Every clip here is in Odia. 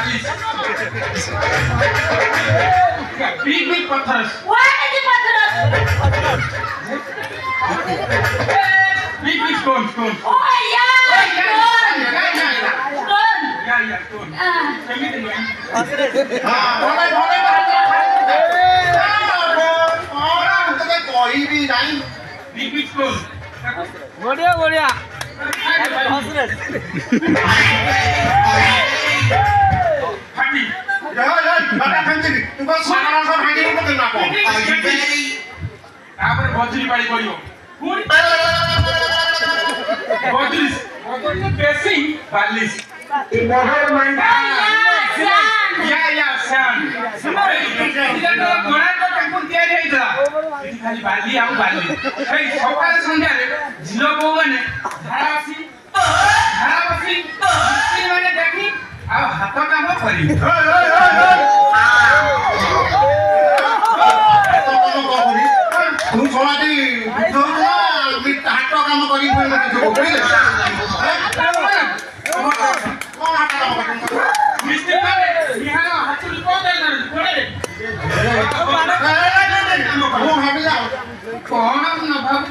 40 big पत्थर What is the patra? big stone Oh yeah, stone. Stone. yeah stone કેવી રીતે હા ભલે ભલે કોઈ બી નહીં big stone बढ़िया बढ़िया ફાટી બાટા ફેંચી તું બસ સારા સો ભાગી નું કરી નાખો તાପରେ બજરી પાડી પડ્યો ફૂલ બજરી બેસી 40 યા શાન ଇଲା ଗୋଳା ତ ଟେମ୍ପୁ ତିଆରି ହେଇଥିଲା ଏଠି ଖାଲି ବାଲି ଆଉ ବାଲି ଏଇ ସକାଳେ ସନ୍ଧ୍ୟାରେ ଝିଅ ବୋଉ ମାନେ ଧାରା ବସି ମିସ୍ତ୍ରୀ ମାନେ ଦେଖି ଆଉ ହାତ କାମ କରି ତୁ ଛଳାଟି ହାଟ କାମ କରି ମିସ୍ତ୍ରୀ ମାନେ ବିହାର ହାତରୁ କଣ ଦେଇନାହାନ୍ତି କୋଡ଼େ ମୁଁ ଭାବିଲା କଣ ନ ଭାବୁ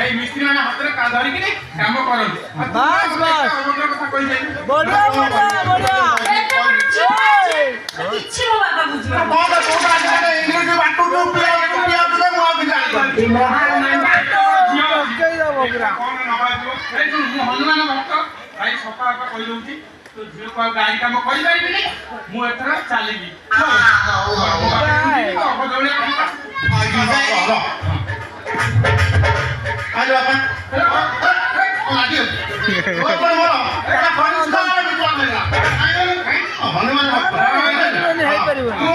এই মিস্ত্রি মানে হাতের কাজ ধরিকি কাম করନ୍ତି বাস, বাস। কথা কইছে बढ़िया बढ़िया बढ़िया କିଛି ମୋ ବାପା ବୁଝିବ କଣ କୋଉଟା ଆଜିକାଲି ଇଂଲିଶ ବାଟୁ ଟୁ ପିଆ ଟୁ ମୁଁ ଆଉ କିଛି कई दबो पूरा କଣ ନବାଯିବ ଏଇ ଶୁଣ ମୁଁ ହନୁମାନ ଭକ୍ତ ଭାଇ ସଫା ସଫା କହି ଦଉଛି ତ ଝିଅକୁ ଆଉ ଗାଈ କାମ କରିପାରିବିନି ମୁଁ ଏଥର ଚାଲିବି ଆଜି ବାପା ହନୁମାନ नहीं परिवार ମୁଁ